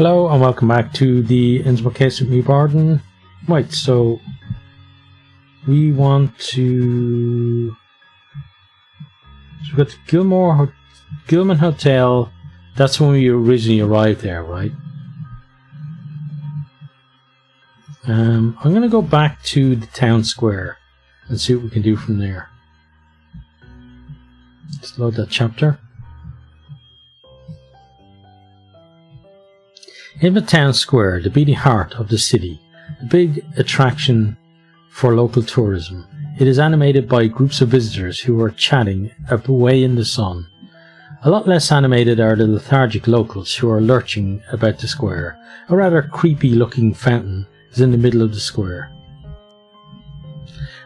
Hello and welcome back to the Innsbruck case with me, Barden. Right, so we want to... So we've got the Gilman Hotel. That's when we originally arrived there, right? I'm going to go back to the town square and see what we can do from there. Let's load that chapter. In the town square, the beating heart of the city, a big attraction for local tourism, it is animated by groups of visitors who are chatting away in the sun. A lot less animated are the lethargic locals who are lurching about the square. A rather creepy looking fountain is in the middle of the square.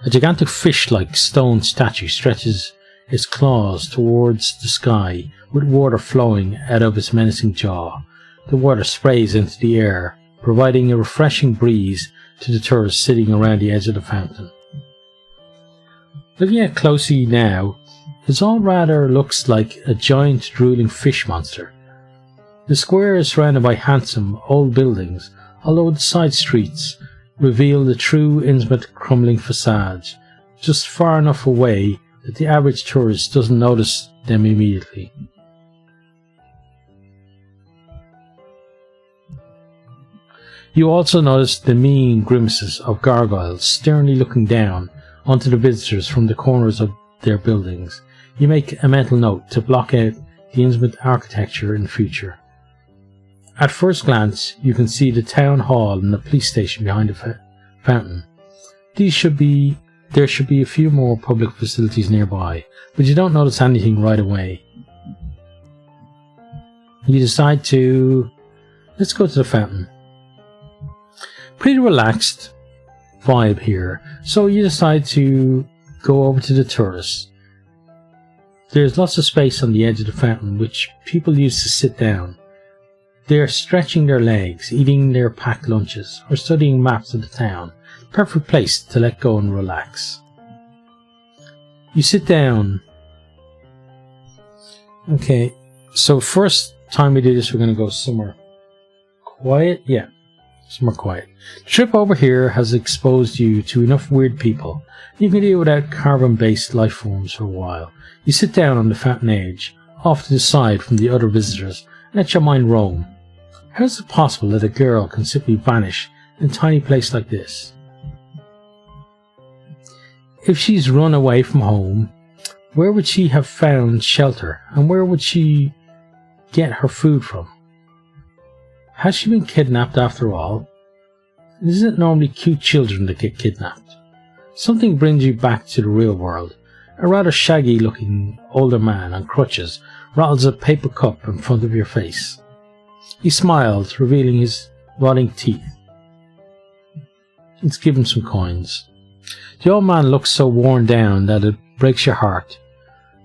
A gigantic fish-like stone statue stretches its claws towards the sky with water flowing out of its menacing jaw. The water sprays into the air, providing a refreshing breeze to the tourists sitting around the edge of the fountain. Looking at closely now, it all rather looks like a giant drooling fish monster. The square is surrounded by handsome old buildings, although the side streets reveal the true Innsbruck crumbling facades, just far enough away that the average tourist doesn't notice them immediately. You also notice the mean grimaces of gargoyles sternly looking down onto the visitors from the corners of their buildings. You make a mental note to block out the Innsbruck architecture in the future. At first glance, you can see the town hall and the police station behind the fountain. There should be a few more public facilities nearby, but you don't notice anything right away. You decide to... let's go to the fountain. Pretty relaxed vibe here, so you decide to go over to the tourists. There's lots of space on the edge of the fountain which people use to sit down. They're stretching their legs, eating their packed lunches, or studying maps of the town. Perfect place to let go and relax. You sit down. Okay, so first time we do this, we're going to go somewhere quiet. Yeah, somewhere quiet. The trip over here has exposed you to enough weird people. You can deal without carbon-based life forms for a while. You sit down on the fountain edge, off to the side from the other visitors, and let your mind roam. How is it possible that a girl can simply vanish in a tiny place like this? If she's run away from home, where would she have found shelter, and where would she get her food from? Has she been kidnapped after all? Isn't it normally cute children that get kidnapped? Something brings you back to the real world. A rather shaggy looking older man on crutches rattles a paper cup in front of your face. He smiles, revealing his rotting teeth. Let's give him some coins. The old man looks so worn down that it breaks your heart.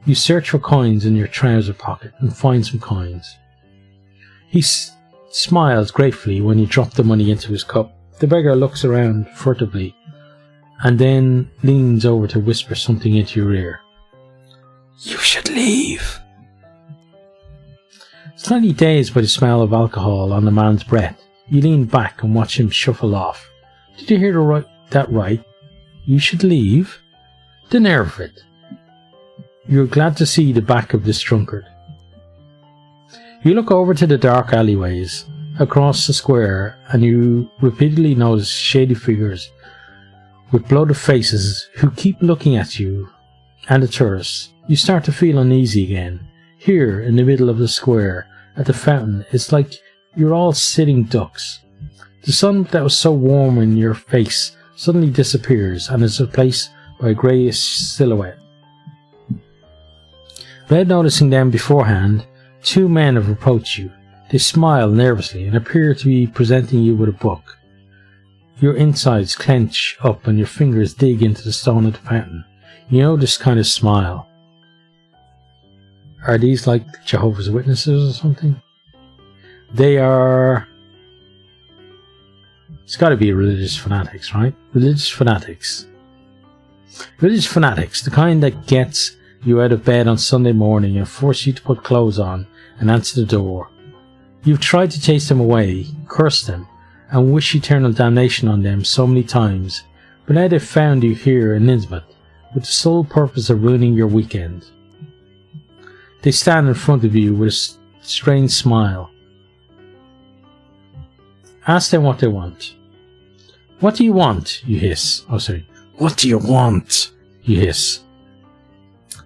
You search for coins in your trouser pocket and find some coins. He smiles gratefully when you drop the money into his cup. The beggar looks around furtively and then leans over to whisper something into your ear. You should leave. Slightly dazed by the smell of alcohol on the man's breath, you lean back and watch him shuffle off. Did you hear that right? You should leave? The nerve of it. You're glad to see the back of this drunkard. You look over to the dark alleyways across the square and you repeatedly notice shady figures with bloated faces who keep looking at you and the tourists. You start to feel uneasy again. Here in the middle of the square at the fountain, it's like you're all sitting ducks. The sun that was so warm in your face suddenly disappears and is replaced by a greyish silhouette. Without noticing them beforehand, two men have approached you. They smile nervously and appear to be presenting you with a book. Your insides clench up and your fingers dig into the stone of the fountain. You know this kind of smile. Are these like Jehovah's Witnesses or something? They are... It's got to be religious fanatics, right? Religious fanatics. Religious fanatics, the kind that gets you out of bed on Sunday morning and force you to put clothes on and answer the door. You've tried to chase them away, curse them, and wish eternal damnation on them so many times, but now they've found you here in Innsmouth, with the sole purpose of ruining your weekend. They stand in front of you with a strange smile. Ask them what they want. What do you want? You hiss. Oh, sorry. What do you want? You hiss.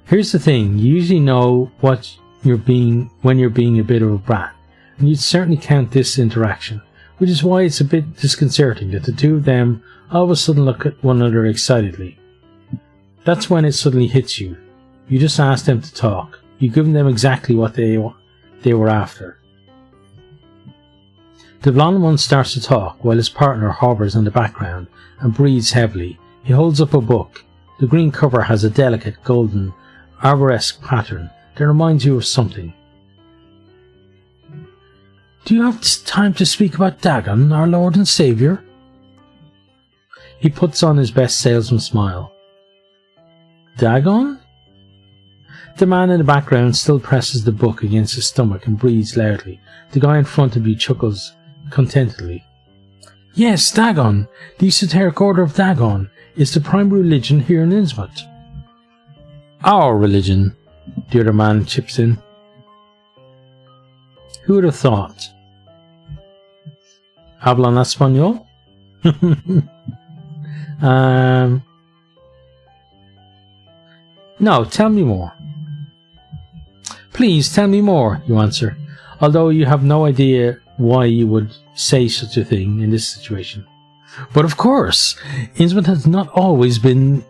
Here's the thing. You usually know when you're being a bit of a brat, and you'd certainly count this interaction, which is why it's a bit disconcerting that the two of them all of a sudden look at one another excitedly. That's when it suddenly hits you. You just ask them to talk. You've given them exactly what they were after. The blonde one starts to talk while his partner hovers in the background and breathes heavily. He holds up a book. The green cover has a delicate golden arboresque pattern that reminds you of something. Do you have time to speak about Dagon, our Lord and Saviour? He puts on his best salesman smile. Dagon? The man in the background still presses the book against his stomach and breathes loudly. The guy in front of you chuckles contentedly. Yes, Dagon. The Esoteric Order of Dagon is the primary religion here in Innsmouth. Our religion, the other man chips in. Who would have thought? Hablan español? No, tell me more. Please tell me more, you answer, although you have no idea why you would say such a thing in this situation. But of course, Innsmouth has not always been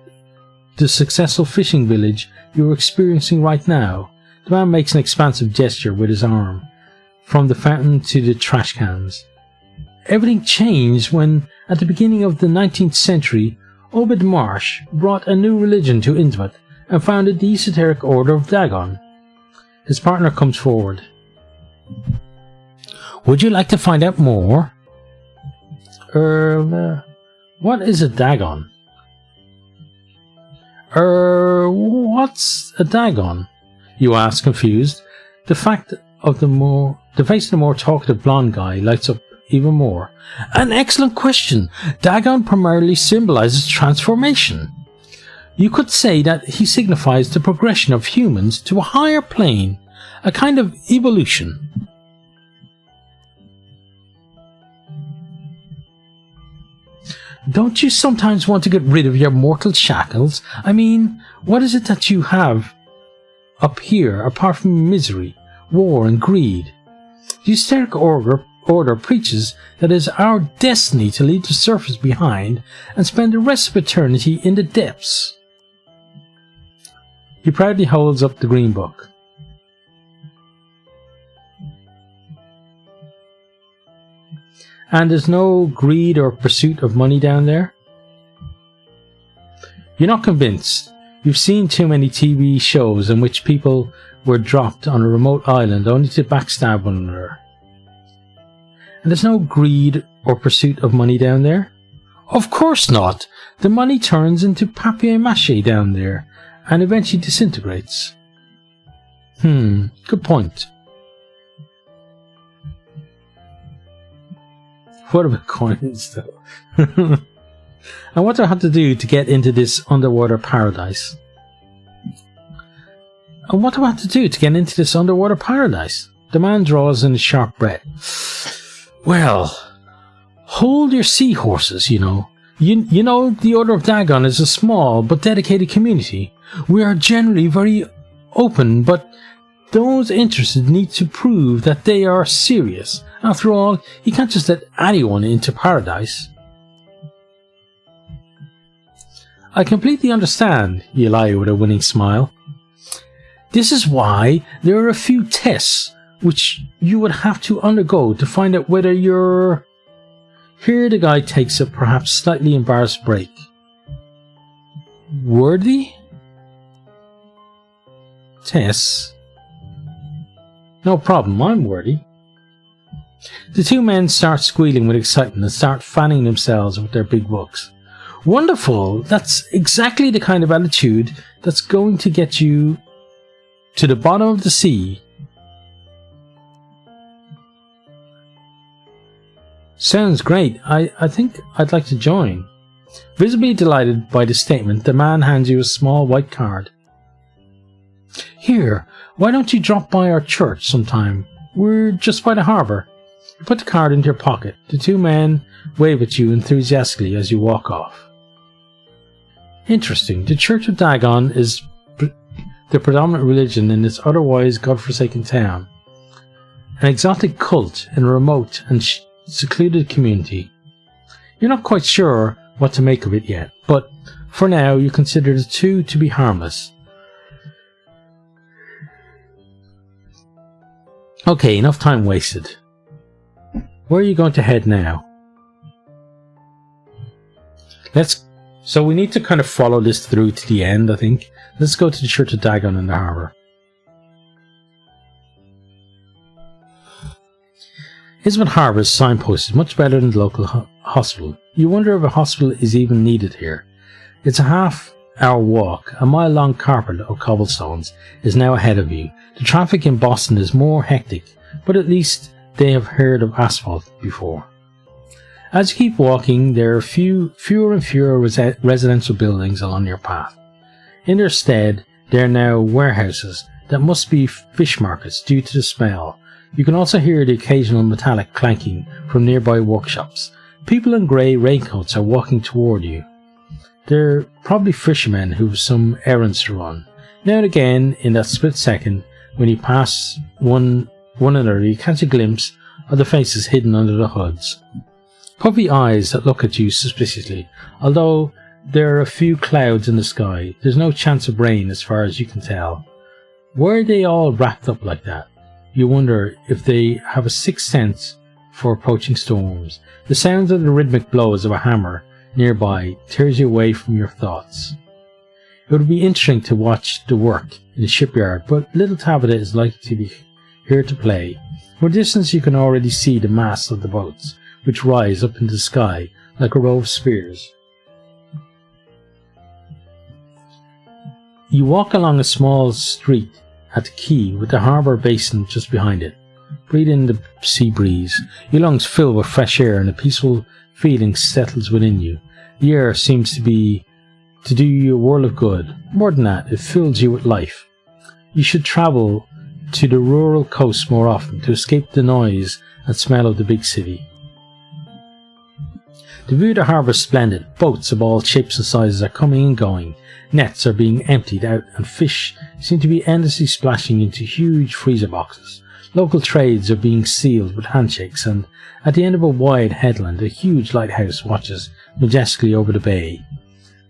the successful fishing village you are experiencing right now. The man makes an expansive gesture with his arm, from the fountain to the trash cans. Everything changed when, at the beginning of the 19th century, Obed Marsh brought a new religion to Innsmouth and founded the Esoteric Order of Dagon. His partner comes forward. Would you like to find out more? What is a Dagon? What's a Dagon? You ask, confused. The face of the more talkative blonde guy lights up even more. An excellent question. Dagon primarily symbolizes transformation. You could say that he signifies the progression of humans to a higher plane, a kind of evolution. Don't you sometimes want to get rid of your mortal shackles? I mean, what is it that you have up here apart from misery, war and greed? The Esoteric Order preaches that it is our destiny to leave the surface behind and spend the rest of eternity in the depths. He proudly holds up the green book. And there's no greed or pursuit of money down there? You're not convinced. You've seen too many TV shows in which people were dropped on a remote island only to backstab one another. And there's no greed or pursuit of money down there? Of course not! The money turns into papier-mâché down there and eventually disintegrates. Good point. What about coins, though? And what do I have to do to get into this underwater paradise? The man draws in a sharp breath. Well, hold your seahorses, you know. You know, the Order of Dagon is a small but dedicated community. We are generally very open, but those interested need to prove that they are serious. After all, you can't just let anyone into paradise. I completely understand, you lie with a winning smile. This is why there are a few tests which you would have to undergo to find out whether you're... Here the guy takes a perhaps slightly embarrassed break. Worthy? Tests? No problem, I'm worthy. The two men start squealing with excitement and start fanning themselves with their big books. Wonderful! That's exactly the kind of attitude that's going to get you to the bottom of the sea. Sounds great. I think I'd like to join. Visibly delighted by the statement, the man hands you a small white card. Here, why don't you drop by our church sometime? We're just by the harbour. You put the card into your pocket. The two men wave at you enthusiastically as you walk off. Interesting. The Church of Dagon is the predominant religion in this otherwise godforsaken town. An exotic cult in a remote and secluded community. You're not quite sure what to make of it yet, but for now you consider the two to be harmless. Okay, enough time wasted. Where are you going to head now? So we need to kind of follow this through to the end, I think. Let's go to the Church of Dagon in the harbour. Ismit Harbour's signpost is much better than the local hospital. You wonder if a hospital is even needed here. It's a half-hour walk. A mile-long carpet of cobblestones is now ahead of you. The traffic in Boston is more hectic, but at least they have heard of asphalt before. As you keep walking, there are fewer and fewer residential buildings along your path. In their stead, there are now warehouses that must be fish markets due to the smell. You can also hear the occasional metallic clanking from nearby workshops. People in grey raincoats are walking toward you. They're probably fishermen who have some errands to run. Now and again, in that split second, when you pass one another, you catch a glimpse of the faces hidden under the hoods. Puffy eyes that look at you suspiciously. Although there are a few clouds in the sky, there's no chance of rain as far as you can tell. Why are they all wrapped up like that? You wonder if they have a sixth sense for approaching storms. The sounds of the rhythmic blows of a hammer nearby tears you away from your thoughts. It would be interesting to watch the work in the shipyard, but little Tabitha is likely to be here to play. From a distance you can already see the masts of the boats, which rise up into the sky like a row of spears. You walk along a small street at the quay with the harbour basin just behind it. Breathe in the sea breeze. Your lungs fill with fresh air and a peaceful feeling settles within you. The air seems to do you a world of good. More than that, it fills you with life. You should travel to the rural coast more often to escape the noise and smell of the big city. The view of the harbour is splendid. Boats of all shapes and sizes are coming and going. Nets are being emptied out and fish seem to be endlessly splashing into huge freezer boxes. Local trades are being sealed with handshakes, and at the end of a wide headland a huge lighthouse watches majestically over the bay.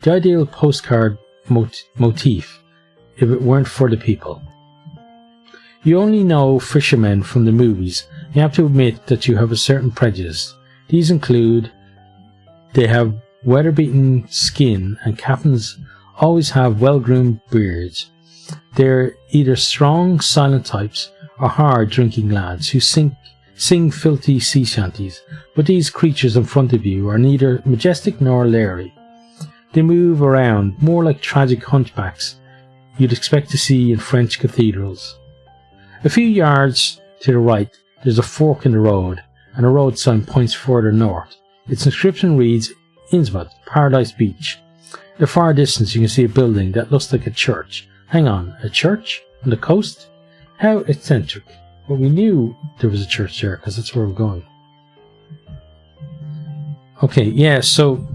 The ideal postcard motif if it weren't for the people. You only know fishermen from the movies. You have to admit that you have a certain prejudice. These include they have weather-beaten skin and captains always have well-groomed beards. They're either strong, silent types or hard-drinking lads who sing filthy sea shanties, but these creatures in front of you are neither majestic nor leery. They move around more like tragic hunchbacks you'd expect to see in French cathedrals. A few yards to the right, there's a fork in the road, and a road sign points further north. Its inscription reads, Innsmouth, Paradise Beach. In the far distance you can see a building that looks like a church. Hang on, a church? On the coast? How eccentric. Well, we knew there was a church there, because that's where we're going. Okay, yeah, so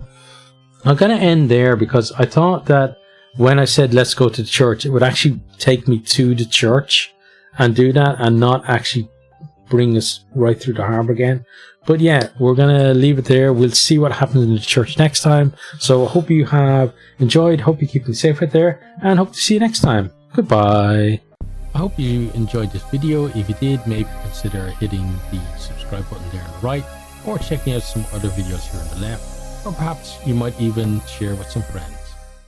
I'm going to end there, because I thought that when I said let's go to the church, it would actually take me to the church and do that, and not actually bring us right through the harbour again. But yeah, we're going to leave it there. We'll see what happens in the church next time. So I hope you have enjoyed. Hope you're keeping safe out there. And hope to see you next time. Goodbye. I hope you enjoyed this video. If you did, maybe consider hitting the subscribe button there on the right. Or checking out some other videos here on the left. Or perhaps you might even share with some friends.